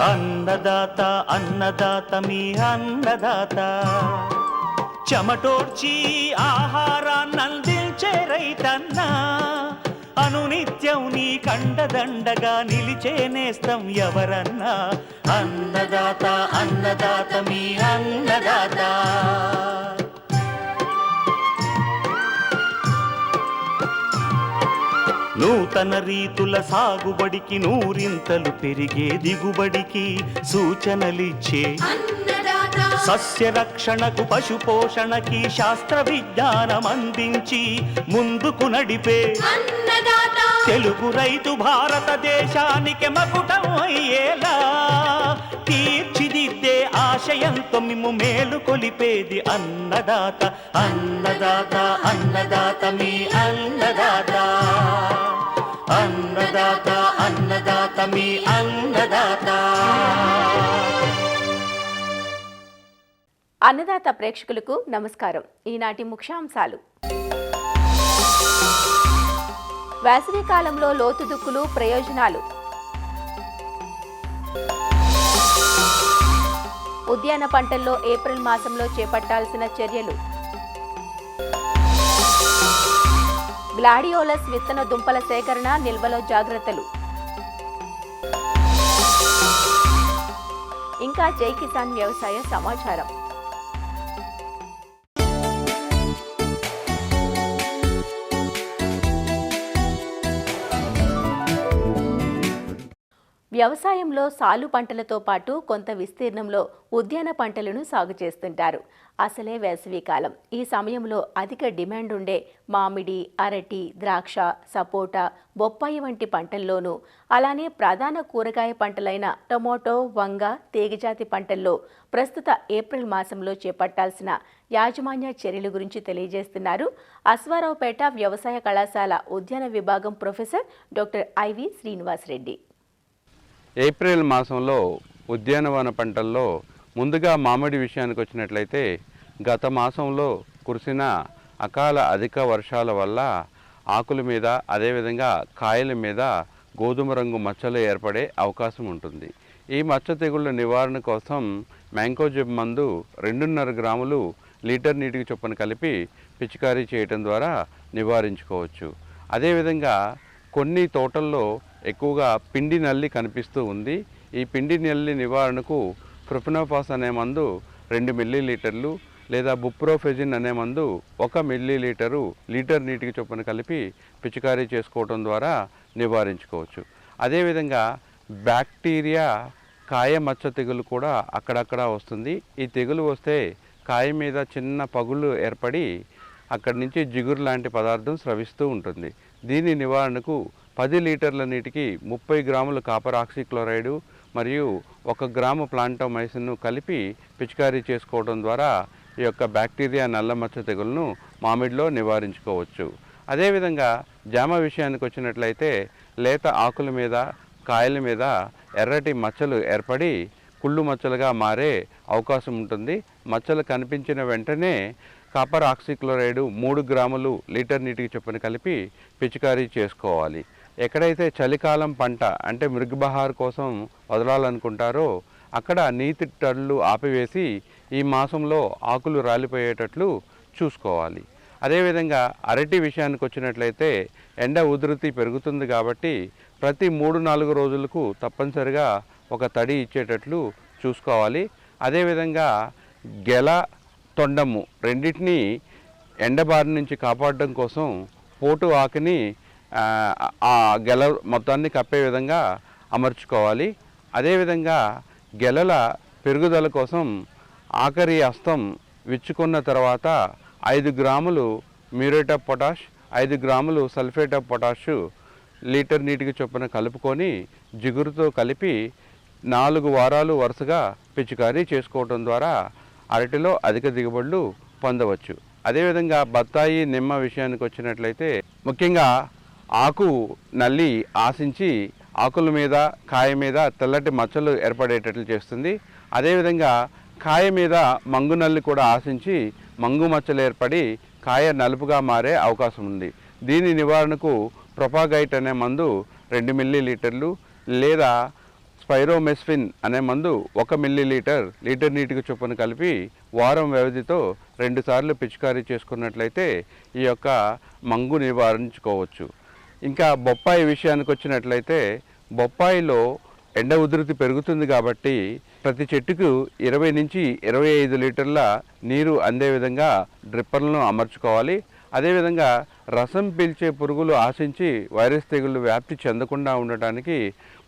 అన్నదాత అన్నదాత మీ అన్నదాత చెమటోడ్చి ఆహారాన్నందించే రైతన్నా అనునిత్యం నీ కండదండగా నిలిచే నేస్తం ఎవరన్నా అన్నదాత అన్నదాత మీ అన్నదాత నూతన రీతుల సాగుబడికి నూరింతలు పెరిగే దిగుబడికి సూచనలిచ్చే సస్య రక్షణకు పశు పోషణకి శాస్త్ర విజ్ఞానం అందించి ముందుకు నడిపే తెలుగు రైతు భారతదేశానికి మకుటం అయ్యేలా తీర్చిదిద్దే ఆశయంతో మిమ్ము మేలు కొలిపేది అన్నదాత అన్నదాత అన్నదాత మీ అన్నదాత అన్నదాత అన్నదాత మీ అన్నదాత. అన్నదాత ప్రేక్షకులకు నమస్కారం. ఈనాటి ముఖ్యాంశాలు: వేసవి కాలంలో లోతు దుక్కులు ప్రయోజనాలు, ఉద్యాన పంటల్లో ఏప్రిల్ మాసంలో చేపట్టాల్సిన చర్యలు, గ్లాడియోలస్ విత్తన దుంపల సేకరణ నిల్వలో జాగ్రత్తలు, ఇంకా జై కిసాన్ వ్యవసాయ సమాచారం. వ్యవసాయంలో సాలు పంటలతో పాటు కొంత విస్తీర్ణంలో ఉద్యాన పంటలను సాగు చేస్తుంటారు. అసలే వేసవి కాలం. ఈ సమయంలో అధిక డిమాండ్ ఉండే మామిడి, అరటి, ద్రాక్ష, సపోటా, బొప్పాయి వంటి పంటల్లోనూ, అలానే ప్రధాన కూరగాయ పంటలైన టొమాటో, వంగ, తీగజాతి పంటల్లో ప్రస్తుత ఏప్రిల్ మాసంలో చేపట్టాల్సిన యాజమాన్య చర్యల గురించి తెలియజేస్తున్నారు అశ్వారావుపేట వ్యవసాయ కళాశాల ఉద్యాన విభాగం professor doctor IV Srinivasa Reddy. April మాసంలో ఉద్యానవన పంటల్లో ముందుగా మామిడి విషయానికి వచ్చినట్లయితే గత మాసంలో కురిసిన అకాల అధిక వర్షాల వల్ల ఆకుల మీద అదేవిధంగా కాయల మీద గోధుమ రంగు మచ్చలు ఏర్పడే అవకాశం ఉంటుంది. ఈ మచ్చ తెగుళ్ళ నివారణ కోసం మ్యాంకోజెబ్ మందు 2.5 గ్రాములు లీటర్ నీటికి చొప్పున కలిపి పిచికారీ చేయటం ద్వారా నివారించుకోవచ్చు. అదేవిధంగా కొన్ని తోటల్లో ఎక్కువగా పిండి నల్లి కనిపిస్తూ ఉంది. ఈ పిండి నల్లి నివారణకు ప్రొఫెనోఫాస్ అనే మందు 2 మిల్లీలీటర్లు లేదా బుప్రోఫెజిన్ అనే మందు 1 మిల్లీలీటరు లీటర్ నీటికి చొప్పున కలిపి పిచికారీ చేసుకోవడం ద్వారా నివారించుకోవచ్చు. అదేవిధంగా బ్యాక్టీరియా కాయ మచ్చ తెగులు కూడా అక్కడక్కడ వస్తుంది. ఈ తెగులు వస్తే కాయ మీద చిన్న పగుళ్ళు ఏర్పడి అక్కడి నుంచి జిగురు లాంటి పదార్థం స్రవిస్తూ ఉంటుంది. దీని నివారణకు 10 లీటర్ల నీటికి 30 గ్రాముల కాపర్ ఆక్సిక్లోరైడ్ మరియు 1 గ్రాము ప్లాంటోమైసిన్ను కలిపి పిచికారీ చేసుకోవడం ద్వారా ఈ యొక్క బ్యాక్టీరియా నల్ల మచ్చ తెగులను మామిడిలో నివారించుకోవచ్చు. అదేవిధంగా జామ విషయానికి వచ్చినట్లయితే లేత ఆకుల మీద కాయల మీద ఎర్రటి మచ్చలు ఏర్పడి కుళ్ళు మచ్చలుగా మారే అవకాశం ఉంటుంది. మచ్చలు కనిపించిన వెంటనే కాపర్ ఆక్సిక్లోరైడ్ 3 గ్రాములు లీటర్ నీటికి చొప్పున కలిపి పిచికారీ చేసుకోవాలి. ఎక్కడైతే చలికాలం పంట అంటే మృగబహార్ కోసం వదలాలనుకుంటారో అక్కడ నీటి టళ్ళు ఆపివేసి ఈ మాసంలో ఆకులు రాలిపోయేటట్లు చూసుకోవాలి. అదేవిధంగా అరటి విషయానికి వచ్చినట్లయితే ఎండ ఉధృతి పెరుగుతుంది కాబట్టి ప్రతి 3-4 రోజులకు తప్పనిసరిగా ఒక తడి ఇచ్చేటట్లు చూసుకోవాలి. అదేవిధంగా గెల, తొండము రెండింటినీ ఎండబారి నుంచి కాపాడడం కోసం పోటు ఆకుని ఆ గెల మొత్తాన్ని కప్పే విధంగా అమర్చుకోవాలి. అదేవిధంగా గెలల పెరుగుదల కోసం ఆఖరి హస్తం విచ్చుకున్న తర్వాత 5 గ్రాములు మ్యూరేట్ ఆఫ్ పొటాష్, 5 గ్రాములు సల్ఫేట్ ఆఫ్ పొటాష్ లీటర్ నీటికి చొప్పున కలుపుకొని జిగురుతో కలిపి 4 వారాలు వరుసగా పిచికారీ చేసుకోవడం ద్వారా అరటిలో అధిక దిగుబడులు పొందవచ్చు. అదేవిధంగా బత్తాయి, నిమ్మ విషయానికి వచ్చినట్లయితే ముఖ్యంగా ఆకు నల్లి ఆశించి ఆకుల మీద కాయ మీద తెల్లటి మచ్చలు ఏర్పడేటట్లు చేస్తుంది. అదేవిధంగా కాయ మీద మంగు నల్లి కూడా ఆశించి మంగు మచ్చలు ఏర్పడి కాయ నలుపుగా మారే అవకాశం ఉంది. దీని నివారణకు ప్రొపాగైట్ అనే మందు 2 మిల్లీలీటర్లు లేదా స్పైరోమెస్ఫిన్ అనే మందు 1 మిల్లీలీటర్ లీటర్ నీటికి చొప్పున కలిపి వారం వ్యవధితో 2 సార్లు పిచికారీ చేసుకున్నట్లయితే ఈ యొక్క మంగు నివారించుకోవచ్చు. ఇంకా బొప్పాయి విషయానికి వచ్చినట్లయితే బొప్పాయిలో ఎండ ఉధృతి పెరుగుతుంది కాబట్టి ప్రతి చెట్టుకు 20 నుంచి 25 లీటర్ల నీరు అందే విధంగా డ్రిప్పర్లను అమర్చుకోవాలి. అదేవిధంగా రసం పీల్చే పురుగులు ఆశించి వైరస్ తెగుళ్ళు వ్యాప్తి చెందకుండా ఉండటానికి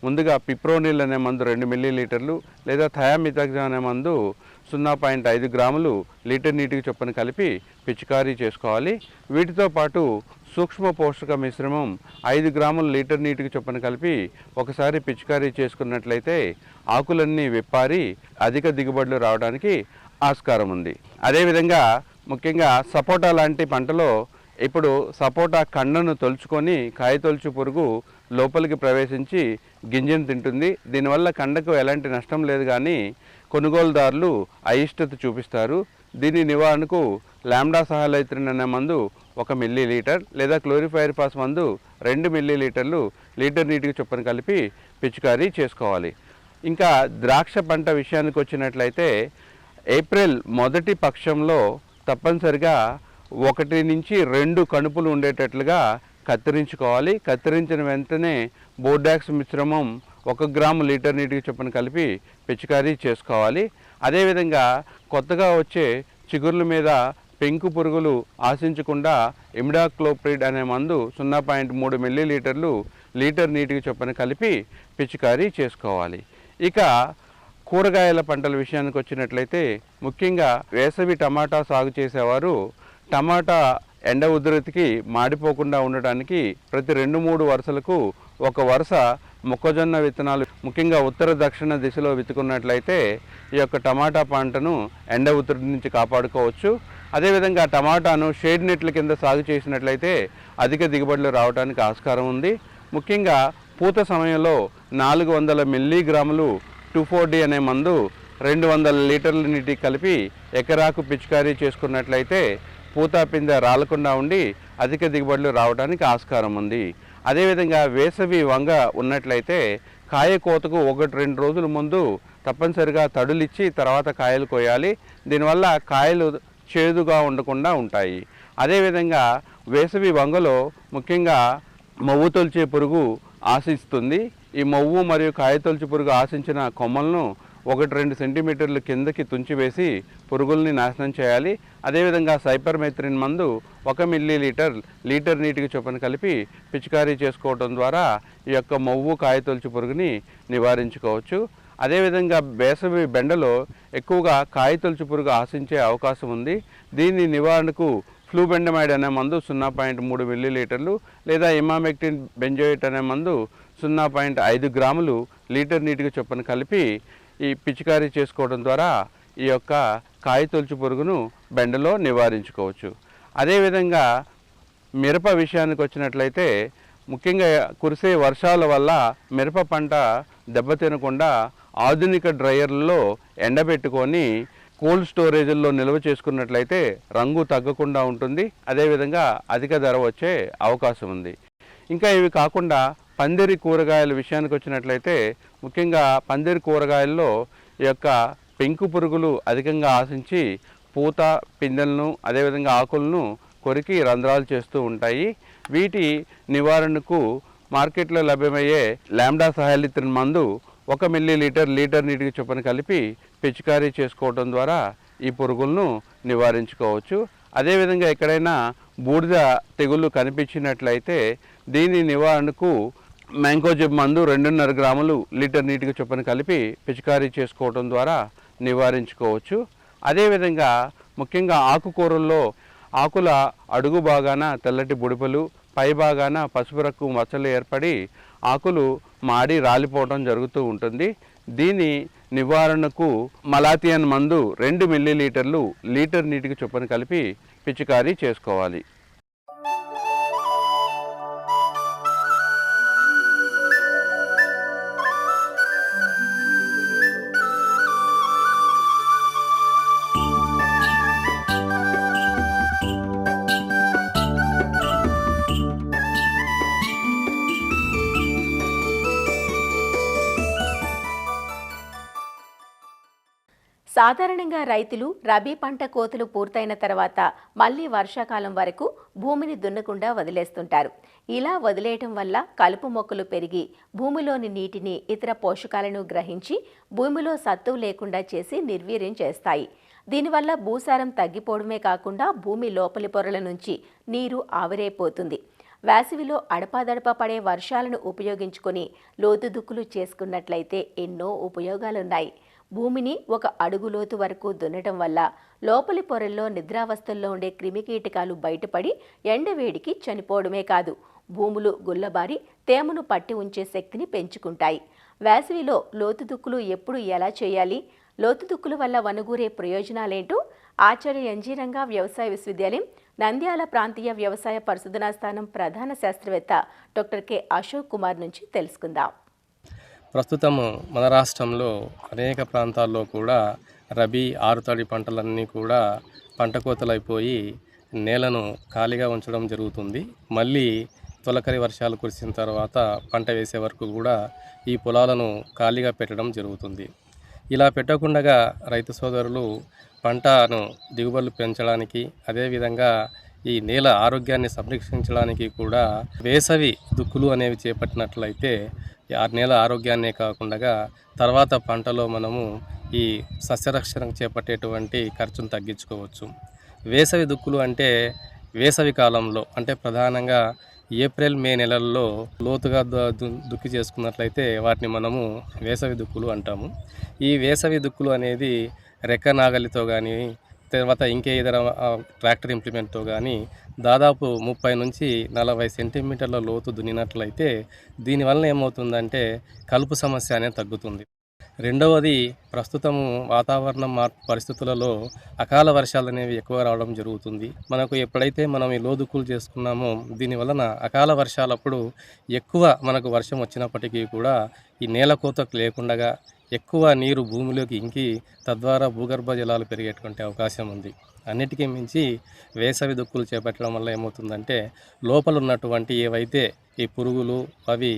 ముందుగా పిప్రోనిల్ అనే మందు 2 మిల్లీలీటర్లు లేదా థయామిథాక్సామ్ అనే మందు 0.5 గ్రాములు లీటర్ నీటికి చొప్పున కలిపి పిచికారీ చేసుకోవాలి. వీటితో పాటు సూక్ష్మ పోషక మిశ్రమం 5 గ్రాముల లీటర్ నీటికి చొప్పున కలిపి ఒకసారి పిచికారీ చేసుకున్నట్లయితే ఆకులన్నీ విప్పారి అధిక దిగుబడులు రావడానికి ఆస్కారం ఉంది. అదేవిధంగా ముఖ్యంగా సపోటా లాంటి పంటలో ఇప్పుడు సపోటా కండను తొలుచుకొని కాయతొలుచు పురుగు లోపలికి ప్రవేశించి గింజను తింటుంది. దీనివల్ల కండకు ఎలాంటి నష్టం లేదు, కానీ కొనుగోలుదారులు అయిష్టత చూపిస్తారు. దీని నివారణకు లాంబ్డా సహాలైత్రిన్ అనే మందు 1 మిల్లీలీటర్ లేదా క్లోరిఫైరిఫాస్ మందు 2 మిల్లీలీటర్లు లీటర్ నీటికి చొప్పున కలిపి పిచికారీ చేసుకోవాలి. ఇంకా ద్రాక్ష పంట విషయానికి వచ్చినట్లయితే ఏప్రిల్ మొదటి పక్షంలో తప్పనిసరిగా 1 నుంచి 2 కణుపులు ఉండేటట్లుగా కత్తిరించుకోవాలి. కత్తిరించిన వెంటనే బోర్డాక్స్ మిశ్రమం 1 గ్రాము లీటర్ నీటికి చొప్పున కలిపి పిచికారీ చేసుకోవాలి. అదేవిధంగా కొత్తగా వచ్చే చిగుర్ల మీద పెంకు పురుగులు ఆశించకుండా ఇమిడాక్లోప్రిడ్ అనే మందు 0.3 మిల్లీలీటర్లు లీటర్ నీటికి చొప్పున కలిపి పిచికారీ చేసుకోవాలి. ఇక కూరగాయల పంటల విషయానికి వచ్చినట్లయితే ముఖ్యంగా వేసవి టమాటా సాగు చేసేవారు టమాటా ఎండ ఉధృతికి మాడిపోకుండా ఉండడానికి ప్రతి 2-3 వరుసలకు ఒక వరుస మొక్కజొన్న విత్తనాలు ముఖ్యంగా ఉత్తర దక్షిణ దిశలో విత్తుకున్నట్లయితే ఈ యొక్క టమాటా పంటను ఎండ ఉధృతి నుంచి కాపాడుకోవచ్చు. అదేవిధంగా టమాటాను షేడ్ నెట్ల కింద సాగు చేసినట్లయితే అధిక దిగుబడులు రావడానికి ఆస్కారం ఉంది. ముఖ్యంగా పూత సమయంలో 400 మిల్లీగ్రాములు 2,4-D అనే మందు 200 లీటర్ల నీటికి కలిపి ఎకరాకు పిచికారీ చేసుకున్నట్లయితే పూత పిందె రాలకుండా ఉండి అధిక దిగుబడులు రావడానికి ఆస్కారం ఉంది. అదేవిధంగా వేసవి వంగ ఉన్నట్లయితే కాయ కోతకు 1-2 రోజుల ముందు తప్పనిసరిగా తడులిచ్చి తర్వాత కాయలు కోయాలి. దీనివల్ల కాయలు చేదుగా ఉండకుండా ఉంటాయి. అదేవిధంగా వేసవి వంగలో ముఖ్యంగా మొవ్వు తొలిచే పురుగు ఆశిస్తుంది. ఈ మొవ్వు మరియు కాయతొలుచు పురుగు ఆశించిన కొమ్మలను 1-2 సెంటీమీటర్లు కిందకి తుంచివేసి పురుగుల్ని నాశనం చేయాలి. అదేవిధంగా సైపర్మెత్రిన్ మందు 1 మిల్లీలీటర్ లీటర్ నీటికి చొప్పున కలిపి పిచికారీ చేసుకోవడం ద్వారా ఈ యొక్క మొవ్వు కాయతొలుచు పురుగుని నివారించుకోవచ్చు. అదేవిధంగా వేసవి బెండలో ఎక్కువగా కాయతొలుచు పురుగు ఆశించే అవకాశం ఉంది. దీని నివారణకు ఫ్లూబెండమైడ్ అనే మందు 0.3 మిల్లీలీటర్లు లేదా ఇమామెక్టిన్ బెంజోయేట్ అనే మందు 0.5 గ్రాములు లీటర్ నీటికి చొప్పున కలిపి ఈ పిచికారీ చేసుకోవడం ద్వారా ఈ యొక్క కాయతొలుచు పురుగును బెండలో నివారించుకోవచ్చు. అదేవిధంగా మిరప విషయానికి వచ్చినట్లయితే ముఖ్యంగా కురిసే వర్షాల వల్ల మిరప పంట దెబ్బతినకుండా ఆధునిక డ్రైయర్లలో ఎండబెట్టుకొని కోల్డ్ స్టోరేజ్ల్లో నిల్వ చేసుకున్నట్లయితే రంగు తగ్గకుండా ఉంటుంది. అదేవిధంగా అధిక ధర వచ్చే అవకాశం ఉంది. ఇంకా ఇవి కాకుండా పందిరి కూరగాయల విషయానికి వచ్చినట్లయితే ముఖ్యంగా పందిరి కూరగాయల్లో ఈ యొక్క పెంకు పురుగులు అధికంగా ఆశించి పూత పిందెలను అదేవిధంగా ఆకులను కొరికి రంధ్రాలు చేస్తూ ఉంటాయి. వీటి నివారణకు మార్కెట్లో లభ్యమయ్యే లాంబ్డా సహాలిత్రిన్ మందు 1 మిల్లీలీటర్ లీటర్ నీటికి చొప్పున కలిపి పిచికారీ చేసుకోవడం ద్వారా ఈ పురుగులను నివారించుకోవచ్చు. అదేవిధంగా ఎక్కడైనా బూడిద తెగుళ్ళు కనిపించినట్లయితే దీని నివారణకు మ్యాంకోజెబ్ మందు 2.5 గ్రాములు లీటర్ నీటికి చొప్పున కలిపి పిచికారీ చేసుకోవడం ద్వారా నివారించుకోవచ్చు. అదేవిధంగా ముఖ్యంగా ఆకుకూరల్లో ఆకుల అడుగు భాగాన తెల్లటి బుడిపలు పై భాగాన పసుపు రంగు మచ్చలు ఏర్పడి ఆకులు మాడి రాలిపోవడం జరుగుతూ ఉంటుంది. దీని నివారణకు మలాథియన్ మందు 2 మిల్లీలీటర్లు లీటర్ నీటికి చొప్పున కలిపి పిచికారీ చేసుకోవాలి. సాధారణంగా రైతులు రబీ పంట కోతలు పూర్తయిన తర్వాత మళ్లీ వర్షాకాలం వరకు భూమిని దున్నకుండా వదిలేస్తుంటారు. ఇలా వదిలేయటం వల్ల కలుపు మొక్కలు పెరిగి భూమిలోని నీటిని, ఇతర పోషకాలను గ్రహించి భూమిలో సత్తువు లేకుండా చేసి నిర్వీర్యం చేస్తాయి. దీనివల్ల భూసారం తగ్గిపోవడమే కాకుండా భూమి లోపలి పొరల నుంచి నీరు ఆవిరైపోతుంది. వేసవిలో అడపాదడపా పడే వర్షాలను ఉపయోగించుకొని లోతు దుక్కులు చేసుకున్నట్లయితే ఎన్నో ఉపయోగాలున్నాయి. భూమిని 1 అడుగు లోతు వరకు దున్నటం వల్ల లోపలి పొరల్లో నిద్రావస్థల్లో ఉండే క్రిమికీటకాలు బయటపడి ఎండవేడికి చనిపోవడమే కాదు, భూములు గుల్లబారి తేమను పట్టి ఉంచే శక్తిని పెంచుకుంటాయి. వేసవిలో లోతు దుక్కులు ఎప్పుడు ఎలా చేయాలి, లోతు దుక్కుల వల్ల వనగూరే ప్రయోజనాలేంటో ఆచార్య ఎన్జీ రంగా వ్యవసాయ విశ్వవిద్యాలయం నంద్యాల ప్రాంతీయ వ్యవసాయ పరిశోధనా స్థానం ప్రధాన శాస్త్రవేత్త డాక్టర్ కె అశోక్ కుమార్ నుంచి తెలుసుకుందాం. ప్రస్తుతం మన రాష్ట్రంలో అనేక ప్రాంతాల్లో కూడా రబీ, ఆరుతడి పంటలన్నీ కూడా పంట కోతలైపోయి నేలను ఖాళీగా ఉంచడం జరుగుతుంది. మళ్ళీ తొలకరి వర్షాలు కురిసిన తర్వాత పంట వేసే వరకు కూడా ఈ పొలాలను ఖాళీగా పెట్టడం జరుగుతుంది. ఇలా పెట్టకుండా రైతు సోదరులు పంటను దిగుబడులు పెంచడానికి, అదేవిధంగా ఈ నేల ఆరోగ్యాన్ని సంరక్షించడానికి కూడా వేసవి దుక్కులు అనేవి చేపట్టినట్లయితే ఆ నేల ఆరోగ్యాన్నే కాకుండా తర్వాత పంటలో మనము ఈ సస్యరక్షణకు చేపట్టేటువంటి ఖర్చును తగ్గించుకోవచ్చు. వేసవి దుక్కులు అంటే వేసవి కాలంలో, అంటే ప్రధానంగా ఏప్రిల్, మే నెలల్లో లోతుగా దుక్కి చేసుకున్నట్లయితే వాటిని మనము వేసవి దుక్కులు అంటాము. ఈ వేసవి దుక్కులు అనేది రెక్క నాగలితో కానీ, తర్వాత ఇంకే ఇతర ట్రాక్టర్ ఇంప్లిమెంట్తో కానీ దాదాపు 30 నుంచి 40 సెంటీమీటర్ల లోతు దున్నినట్లయితే దీనివల్ల ఏమవుతుందంటే కలుపు సమస్య అనేది తగ్గుతుంది. రెండవది, ప్రస్తుతము వాతావరణ మార్పు పరిస్థితులలో అకాల వర్షాలు అనేవి ఎక్కువ రావడం జరుగుతుంది. మనకు ఎప్పుడైతే మనం ఈ లోదుక్కులు చేసుకున్నామో దీనివలన అకాల వర్షాలప్పుడు ఎక్కువ మనకు వర్షం వచ్చినప్పటికీ కూడా ఈ నేల కోతకు లేకుండా ఎక్కువ నీరు భూమిలోకి ఇంకి తద్వారా భూగర్భ జలాలు పెరిగేటువంటి అవకాశం ఉంది. అన్నిటికీ మించి వేసవి దుక్కులు చేపట్టడం వల్ల ఏమవుతుందంటే లోపల ఉన్నటువంటి ఏవైతే ఈ పురుగులు అవి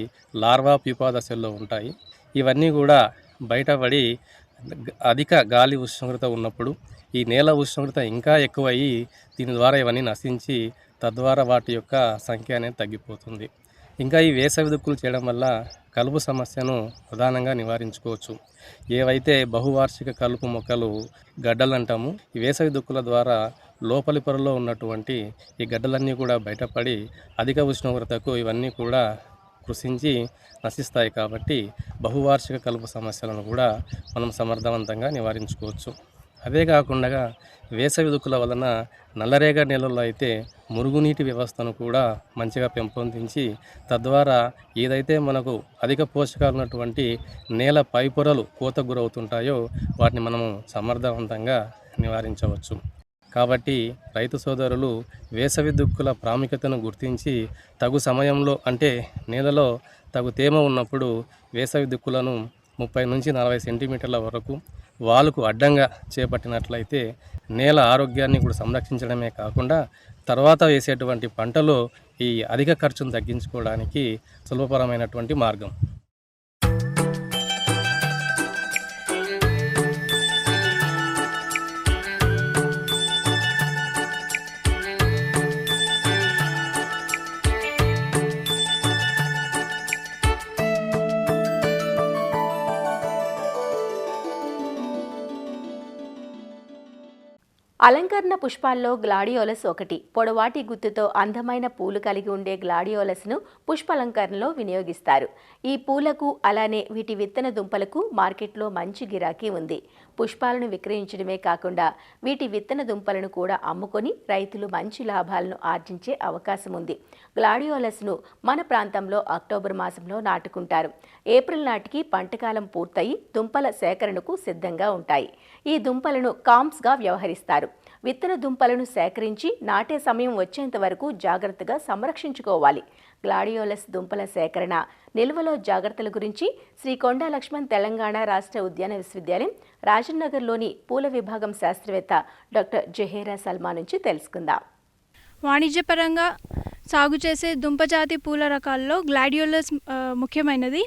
లార్వా ప్యూపా దశల్లో ఉంటాయి, ఇవన్నీ కూడా బయటపడి అధిక గాలి ఉష్ణోగ్రత ఉన్నప్పుడు ఈ నేల ఉష్ణోగ్రత ఇంకా ఎక్కువయ్యి దీని ద్వారా ఇవన్నీ నశించి తద్వారా వాటి యొక్క సంఖ్య అనేది తగ్గిపోతుంది. ఇంకా ఈ వేసవి దుక్కులు చేయడం వల్ల కలుపు సమస్యను ప్రధానంగా నివారించుకోవచ్చు. ఏవైతే బహువార్షిక కలుపు మొక్కలు గడ్డలు అంటాము, ఈ వేసవి దుక్కుల ద్వారా లోపలి పొరలో ఉన్నటువంటి ఈ గడ్డలన్నీ కూడా బయటపడి అధిక ఉష్ణోగ్రతకు ఇవన్నీ కూడా కృషించి నశిస్తాయి. కాబట్టి బహువార్షిక కలుపు సమస్యలను కూడా మనం సమర్థవంతంగా నివారించుకోవచ్చు. అదే కాకుండా వేసవి దుక్కుల వలన నల్లరేగడి నేలల్లో అయితే మురుగునీటి వ్యవస్థను కూడా మంచిగా పెంపొందించి తద్వారా ఏదైతే మనకు అధిక పోషకాలు ఉన్నటువంటి నేల పై పొరలు కోతకు గురవుతుంటాయో వాటిని మనము సమర్థవంతంగా నివారించవచ్చు. కాబట్టి రైతు సోదరులు వేసవి దుక్కుల ప్రాముఖ్యతను గుర్తించి తగు సమయంలో, అంటే నేలలో తగు తేమ ఉన్నప్పుడు వేసవి దుక్కులను 30 నుంచి 40 సెంటీమీటర్ల వరకు వాలుకు అడ్డంగా చేపట్టినట్లయితే నేల ఆరోగ్యాన్ని కూడా సంరక్షించడమే కాకుండా తర్వాత వేసేటువంటి పంటలో ఈ అధిక ఖర్చును తగ్గించుకోవడానికి సులభతరమైనటువంటి మార్గం. అలంకరణ పుష్పాల్లో గ్లాడియోలస్ ఒకటి. పొడవాటి గుత్తుతో అందమైన పూలు కలిగి ఉండే గ్లాడియోలస్ను పుష్పాలంకరణలో వినియోగిస్తారు. ఈ పూలకు అలానే వీటి విత్తన దుంపలకు మార్కెట్లో మంచి గిరాకీ ఉంది. పుష్పాలను విక్రయించడమే కాకుండా వీటి విత్తన దుంపలను కూడా అమ్ముకొని రైతులు మంచి లాభాలను ఆర్జించే అవకాశం ఉంది. గ్లాడియోలస్ను మన ప్రాంతంలో అక్టోబర్ మాసంలో నాటుకుంటారు. ఏప్రిల్ నాటికి పంటకాలం పూర్తయి దుంపల సేకరణకు సిద్ధంగా ఉంటాయి. ఈ దుంపలను కాంప్స్గా వ్యవహరిస్తారు. విత్తన దుంపలను సేకరించి నాటే సమయం వచ్చేంత వరకు జాగ్రత్తగా సంరక్షించుకోవాలి. గ్లాడియోలస్ దుంపల సేకరణ, నిల్వలో జాగ్రత్తల గురించి శ్రీ కొండా లక్ష్మణ్ తెలంగాణ రాష్ట్ర ఉద్యాన విశ్వవిద్యాలయం రాజనగర్లోని పూల విభాగం శాస్త్రవేత్త డాక్టర్ జహేరా సల్మా నుంచి తెలుసుకుందాం. వాణిజ్యపరంగా సాగు చేసే దుంపజాతి పూల రకాల్లో గ్లాడియోలస్ ముఖ్యమైనది.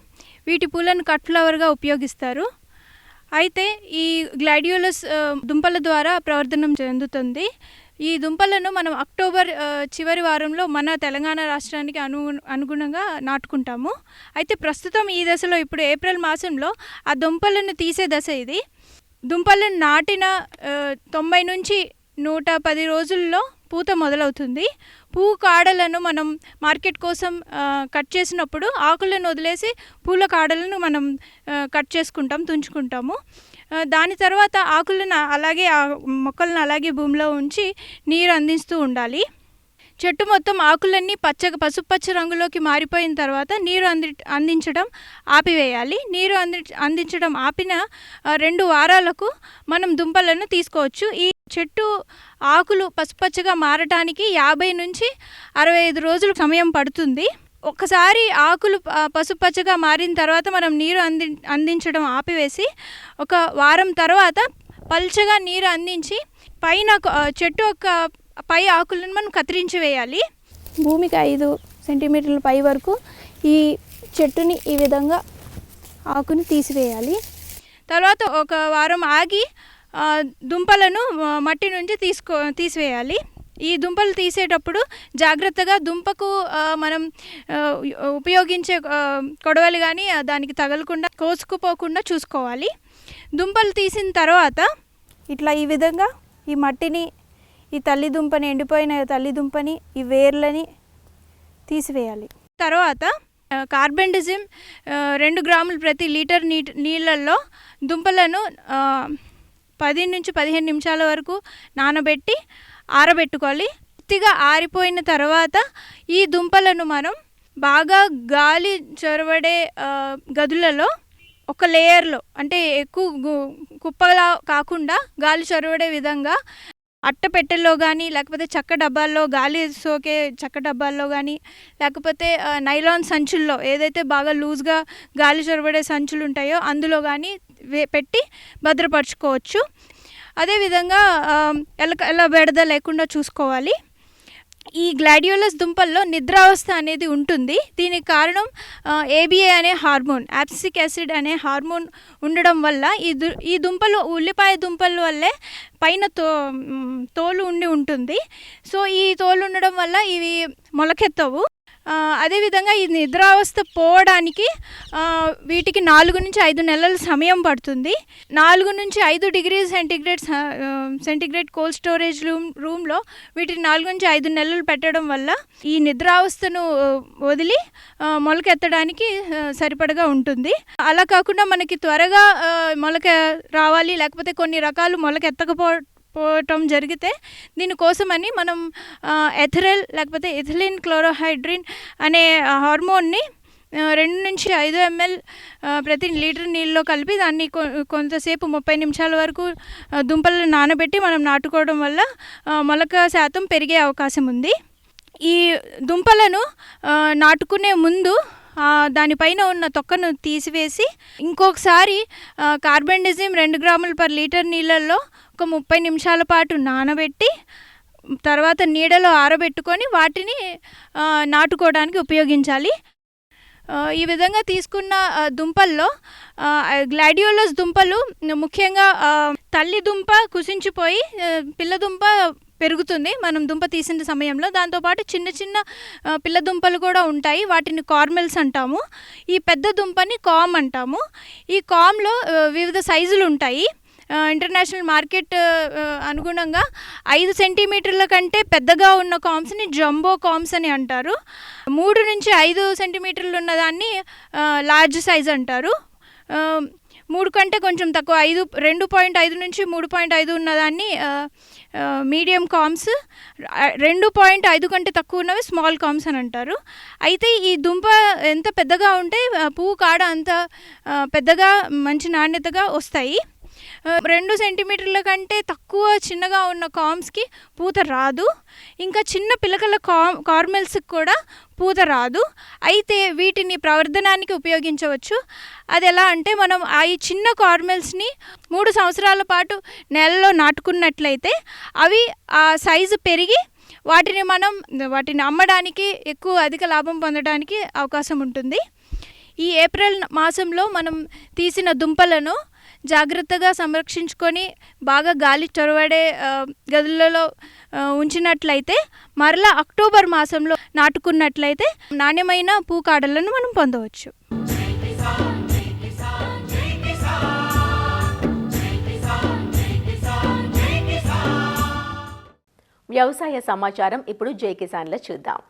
వీటి పూలను కట్ ఫ్లవర్గా ఉపయోగిస్తారు. అయితే ఈ గ్లాడియోలస్ దుంపల ద్వారా ప్రవర్ధనం చెందుతుంది. ఈ దుంపలను మనం అక్టోబర్ చివరి వారంలో మన తెలంగాణ రాష్ట్రానికి అనుగుణంగా నాటుకుంటాము. అయితే ప్రస్తుతం ఈ దశలో ఇప్పుడు ఏప్రిల్ మాసంలో ఆ దుంపలను తీసే దశ ఇది. దుంపలను నాటిన 90 నుంచి 110 రోజుల్లో పూత మొదలవుతుంది. పువ్వు కాడలను మనం మార్కెట్ కోసం కట్ చేసినప్పుడు ఆకులను వదిలేసి పూల కాడలను మనం కట్ చేసుకుంటాం, తుంచుకుంటాము. దాని తర్వాత ఆకులను అలాగే మొక్కలను అలాగే భూమిలో ఉంచి నీరు అందిస్తూ ఉండాలి. చెట్టు మొత్తం ఆకులన్నీ పసుపచ్చ రంగులోకి మారిపోయిన తర్వాత నీరు అందించడం ఆపివేయాలి. నీరు అందించడం ఆపిన 2 వారాలకు మనం దుంపలను తీసుకోవచ్చు. ఈ చెట్టు ఆకులు పసుపచ్చగా మారటానికి 50 నుంచి 65 రోజులు సమయం పడుతుంది. ఒకసారి ఆకులు పసుపచ్చగా మారిన తర్వాత మనం నీరు అందించడం ఆపివేసి 1 వారం తర్వాత పల్చగా నీరు అందించి పైన చెట్టు యొక్క పై ఆకులను మనం కత్తిరించి వేయాలి. భూమికి 5 సెంటీమీటర్ల పై వరకు ఈ చెట్టుని ఈ విధంగా ఆకుని తీసివేయాలి. తర్వాత 1 వారం ఆగి దుంపలను మట్టి నుంచి తీసివేయాలి. ఈ దుంపలు తీసేటప్పుడు జాగ్రత్తగా దుంపకు మనం ఉపయోగించే కొడవలి కానీ దానికి తగలకుండా కోసుకుపోకుండా చూసుకోవాలి. దుంపలు తీసిన తర్వాత ఇట్లా ఈ విధంగా ఈ మట్టిని, ఈ తల్లిదుంపని, ఎండిపోయిన తల్లిదుంపని, ఈ వేర్లని తీసివేయాలి. తర్వాత కార్బెండిజిమ్ 2 గ్రాములు ప్రతి లీటర్ నీళ్ళల్లో దుంపలను 10 నుంచి 15 నిమిషాల వరకు నానబెట్టి ఆరబెట్టుకోవాలి. పూర్తిగా ఆరిపోయిన తర్వాత ఈ దుంపలను మనం బాగా గాలి చొరబడే గదులలో ఒక లేయర్లో, అంటే ఎక్కువ కుప్పలా కాకుండా గాలి చొరబడే విధంగా అట్టపెట్టెల్లో కానీ, లేకపోతే చెక్క డబ్బాల్లో, గాలి సోకే చెక్క డబ్బాల్లో కానీ, లేకపోతే నైలాన్ సంచుల్లో, ఏదైతే బాగా లూజ్గా గాలి చొరబడే సంచులు ఉంటాయో అందులో కానీ పెట్టి భద్రపరచుకోవచ్చు. అదేవిధంగా ఎలా బెడద లేకుండా చూసుకోవాలి. ఈ గ్లాడియోలస్ దుంపల్లో నిద్రావస్థ అనేది ఉంటుంది. దీనికి కారణం ABA అనే హార్మోన్, అబ్సిసిక్ యాసిడ్ అనే హార్మోన్ ఉండడం వల్ల ఈ దుంపలు, ఉల్లిపాయ దుంపల వల్లే పైన తోలు ఉంటుంది. సో ఈ తోలు ఉండడం వల్ల ఇవి మొలకెత్తవు. అదేవిధంగా ఈ నిద్రావస్థ పోవడానికి వీటికి 4 నుంచి 5 నెలల సమయం పడుతుంది. 4 నుంచి 5 డిగ్రీ సెంటిగ్రేడ్ కోల్డ్ స్టోరేజ్ రూమ్లో వీటిని 4 నుంచి 5 నెలలు పెట్టడం వల్ల ఈ నిద్రావస్థను వదిలి మొలకెత్తడానికి సరిపడగా ఉంటుంది. అలా కాకుండా మనకి త్వరగా మొలక రావాలి, లేకపోతే కొన్ని రకాలు మొలకెత్తకపోవటం జరిగితే దీనికోసమని మనం ఎథరైల్ లేకపోతే ఎథిలిన్ క్లోరోహైడ్రిన్ అనే హార్మోన్ని 2 నుంచి 5 ml ప్రతి లీటర్ నీళ్ళలో కలిపి దాన్ని కొంతసేపు 30 నిమిషాల వరకు దుంపలను నానబెట్టి మనం నాటుకోవడం వల్ల మొలక శాతం పెరిగే అవకాశం ఉంది. ఈ దుంపలను నాటుకునే ముందు దానిపైన ఉన్న తొక్కను తీసివేసి ఇంకొకసారి కార్బెండిజిమ్ 2 గ్రాములు పర్ లీటర్ నీళ్ళల్లో 30 నిమిషాల పాటు నానబెట్టి తర్వాత నీడలో ఆరబెట్టుకొని వాటిని నాటుకోవడానికి ఉపయోగించాలి. ఈ విధంగా తీసుకున్న దుంపల్లో గ్లాడియోలస్ దుంపలు ముఖ్యంగా తల్లి దుంప కుసించిపోయి పిల్ల దుంప పెరుగుతుంది మనం దుంప తీసిన సమయంలో. దాంతోపాటు చిన్న చిన్న పిల్ల దుంపలు కూడా ఉంటాయి, వాటిని కార్మెల్స్ అంటాము. ఈ పెద్ద దుంపని కామ్ అంటాము. ఈ కామ్లో వివిధ సైజులు ఉంటాయి. ఇంటర్నేషనల్ మార్కెట్ అనుగుణంగా 5 సెంటీమీటర్ల కంటే పెద్దగా ఉన్న కామ్స్ని జంబో కామ్స్ అని అంటారు. 3 నుంచి 5 సెంటీమీటర్లు ఉన్నదాన్ని లార్జ్ సైజ్ అంటారు. 3 కంటే కొంచెం తక్కువ 2.5 నుంచి 3.5 ఉన్నదాన్ని మీడియం కామ్స్, 2.5 కంటే తక్కువ ఉన్నవి స్మాల్ కామ్స్ అని అంటారు. అయితే ఈ దుంప ఎంత పెద్దగా ఉంటే పువ్వు కాడ అంత పెద్దగా మంచి నాణ్యతగా వస్తాయి. 2 సెంటీమీటర్ల కంటే తక్కువ చిన్నగా ఉన్న కామ్స్కి పూత రాదు. ఇంకా చిన్న పిలకల కార్మెల్స్కి కూడా పూత రాదు. అయితే వీటిని ప్రవర్ధనానికి ఉపయోగించవచ్చు. అది ఎలా అంటే మనం ఈ చిన్న కార్మెల్స్ని 3 సంవత్సరాల పాటు నెలలో నాటుకున్నట్లయితే అవి ఆ సైజు పెరిగి వాటిని అమ్మడానికి అధిక లాభం పొందడానికి అవకాశం ఉంటుంది. ఈ ఏప్రిల్ మాసంలో మనం తీసిన దుంపలను జాగ్రత్తగా సంరక్షించుకొని బాగా గాలి చొరబడే గదులలో ఉంచినట్లయితే మరలా అక్టోబర్ మాసంలో నాటుకున్నట్లయితే నాణ్యమైన పూకాడలను మనం పొందవచ్చు. వ్యవసాయ సమాచారం ఇప్పుడు జై కిసాన్లో చూద్దాం.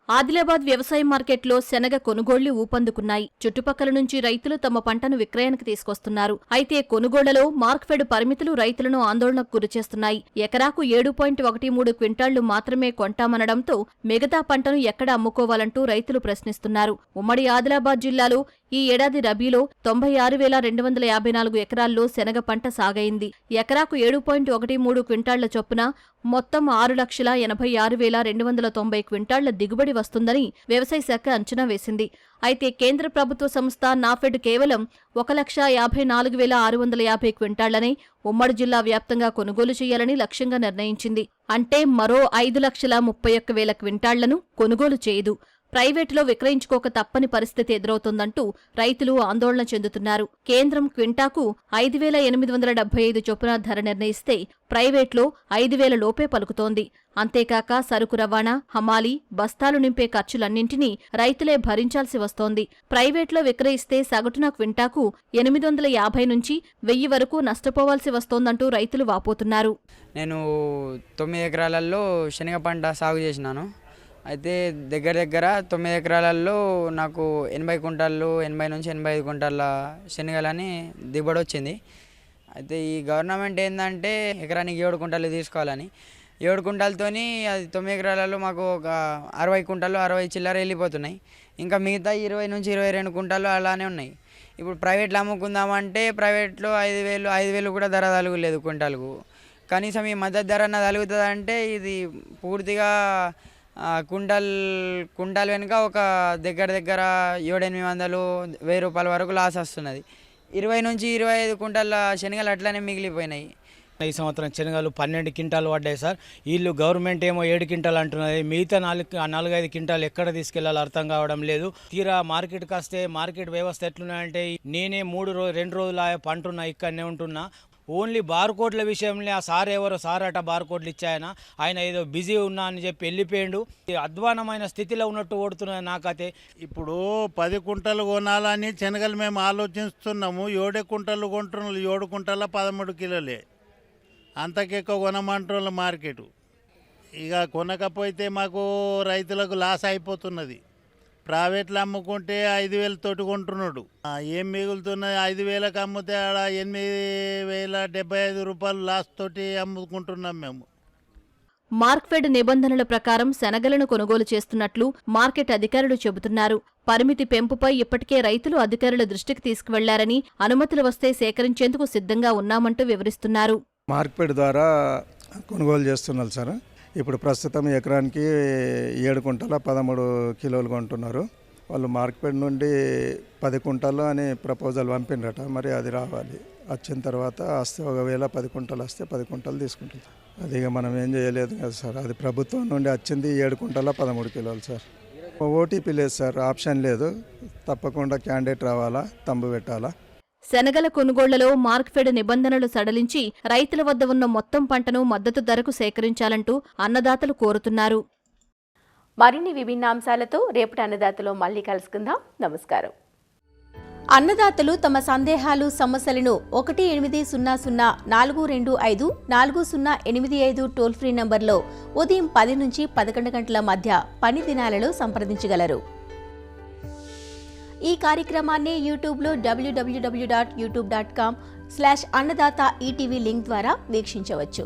ఆదిలాబాద్ వ్యవసాయ మార్కెట్లో శనగ కొనుగోళ్లు ఊపందుకున్నాయి. చుట్టుపక్కల నుంచి రైతులు తమ పంటను విక్రయానికి తీసుకొస్తున్నారు. అయితే కొనుగోళ్లలో మార్క్ఫెడ్ పరిమితులు రైతులను ఆందోళనకు గురిచేస్తున్నాయి. ఎకరాకు 7.13 క్వింటాళ్లు మాత్రమే కొంటామనడంతో మిగతా పంటను ఎక్కడ అమ్ముకోవాలంటూ రైతులు ప్రశ్నిస్తున్నారు. ఉమ్మడి ఆదిలాబాద్ జిల్లాలో ఈ ఏడాది రబీలో 96,254 ఎకరాల్లో శనగ పంట సాగైంది. ఎకరాకు 7.13 క్వింటాళ్ల చొప్పున మొత్తం 6,86,290 క్వింటాళ్ల దిగుబడి వస్తుందని వ్యవసాయ శాఖ అంచనా వేసింది. అయితే కేంద్ర ప్రభుత్వ సంస్థ నాఫెడ్ కేవలం 1,54,650 క్వింటాళ్లనే ఉమ్మడి జిల్లా వ్యాప్తంగా కొనుగోలు చేయాలని లక్ష్యంగా నిర్ణయించింది. అంటే మరో 5,31,000 క్వింటాళ్లను కొనుగోలు చేయదు. ప్రైవేటులో విక్రయించుకోక తప్పని పరిస్థితి ఎదురవుతోందంటూ రైతులు ఆందోళన చెందుతున్నారు. కేంద్రం క్వింటాకు 5,875 చొప్పున ధర నిర్ణయిస్తే ప్రైవేట్లో 5,000 లోపే పలుకుతోంది. అంతేకాక సరుకు రవాణా, హమాలీ, బస్తాలు నింపే ఖర్చులన్నింటినీ రైతులే భరించాల్సి వస్తోంది. ప్రైవేట్లో విక్రయిస్తే సగటున క్వింటాకు 850 నుంచి 1,000 వరకు నష్టపోవాల్సి వస్తోందంటూ రైతులు వాపోతున్నారు. నేను 9 ఎకరాలలో శనగ పంట సాగు చేసినాను. అయితే దగ్గర 9 ఎకరాలలో నాకు 80 క్వింటాళ్ళు 80 నుంచి 85 క్వింటాళ్ళ శనగలని దిగుబడి వచ్చింది. అయితే ఈ గవర్నమెంట్ ఏంటంటే ఎకరానికి 7 క్వింటాలు తీసుకోవాలని, 7 క్వింటాలతోని అది 9 ఎకరాలలో మాకు ఒక 60 క్వింటాలు 60 చిల్లర వెళ్ళిపోతున్నాయి. ఇంకా మిగతా 20 నుంచి 22 క్వింటాలు అలానే ఉన్నాయి. ఇప్పుడు ప్రైవేట్లో అమ్ముకుందామంటే ప్రైవేట్లో 5,000 కూడా ధర తలుగులేదు క్వింటాలకు. కనీసం ఈ మద్దతు ధర అన్న తలుగుతుందంటే ఇది పూర్తిగా కుంటాల్ వెనుక ఒక దగ్గర 700-800-1,000 రూపాయల వరకు లాస్ వస్తున్నది. 20 నుంచి 25 క్వింటాల శనగలు అట్లనే మిగిలిపోయినాయి. ఈ సంవత్సరం శనగలు 12 క్వింటాలు పడ్డాయి సార్. వీళ్ళు గవర్నమెంట్ ఏమో 7 క్వింటాలు అంటున్నది. మిగతా 4-5 క్వింటాలు ఎక్కడ తీసుకెళ్లాలో అర్థం కావడం లేదు. తీరా మార్కెట్కి వస్తే మార్కెట్ వ్యవస్థ ఎట్లున్నాయంటే నేనే 2 రోజుల పంటున్నా, ఇక్కడనే ఉంటున్నా. ఓన్లీ బార్కోడ్ల విషయంలో ఆ సార్ ఎవరో సార్ అట బార్కోడ్లు ఇచ్చాయన, ఆయన ఏదో బిజీ ఉన్నా అని చెప్పి వెళ్ళిపోయాడు. అధ్వానమైన స్థితిలో ఉన్నట్టు ఓడుతున్నది నాకైతే. ఇప్పుడు 10 క్వింటాలు కొనాలని శనగలు మేము ఆలోచిస్తున్నాము. 7 క్వింటాలు కొంటున్నాం. 7 క్వింటాల 13 కిలోలే. అంతకెక్కువ కొనమంటున్న మార్కెట్. ఇక కొనకపోతే మాకు రైతులకు లాస్ అయిపోతున్నది. ప్రైవేట్లో అమ్ముకుంటే 5,000 తోటి కొంటున్నాడు. ఏం మిగులుతున్నది? 5,000కి అమ్మితే ఆడ 8,075 రూపాయలు లాస్ తోటి అమ్ముకుంటున్నాం మేము. మార్క్ఫెడ్ నిబంధనల ప్రకారం శనగలను కొనుగోలు చేస్తున్నట్లు మార్కెట్ అధికారులు చెబుతున్నారు. పరిమితి పెంపుపై ఇప్పటికే రైతులు అధికారుల దృష్టికి తీసుకువెళ్లారని, అనుమతులు వస్తే సేకరించేందుకు సిద్ధంగా ఉన్నామంటూ వివరిస్తున్నారు. మార్క్ఫెడ్ ద్వారా కొనుగోలు చేస్తున్నారు సార్. ఇప్పుడు ప్రస్తుతం ఎకరానికి 7 క్వింటాల 13 కిలోలు కొంటున్నారు. వాళ్ళు మార్కెట్ నుండి 10 క్వింటాలు అని ప్రపోజల్ పంపినరట. మరి అది రావాలి. వచ్చిన తర్వాత వస్తే ఒకవేళ 10 క్వింటాలు వస్తే 10 క్వింటాలు తీసుకుంటుంది. అది ఇక మనం ఏం చేయలేదు కదా సార్. అది ప్రభుత్వం నుండి వచ్చింది 7 క్వింటాల 13 కిలోలు సార్. ఓటీపీ లేదు సార్, ఆప్షన్ లేదు. తప్పకుండా క్యాండిడేట్ రావాలా, తంబు పెట్టాలా. శనగల కొనుగోళ్లలో మార్క్ఫెడ్ నిబంధనలు సడలించి రైతుల వద్ద ఉన్న మొత్తం పంటను మద్దతు ధరకు సేకరించాలంటూ అన్నదాతలు కోరుతున్నారు. మరిన్ని విభిన్న అంశాలతో రేపటి అన్నదాతలో మళ్ళీ కలుసుకుందాం. నమస్కారం. అన్నదాతలు తమ సందేహాలు, సమస్యలను 1-800-425-4085 టోల్ ఫ్రీ నంబర్లో ఉదయం 10 నుంచి 11 గంటల మధ్య పని దినాలలో సంప్రదించగలరు. ఈ కార్యక్రమాన్ని యూట్యూబ్లో www.youtube.com/annadaata ETV లింక్ ద్వారా వీక్షించవచ్చు.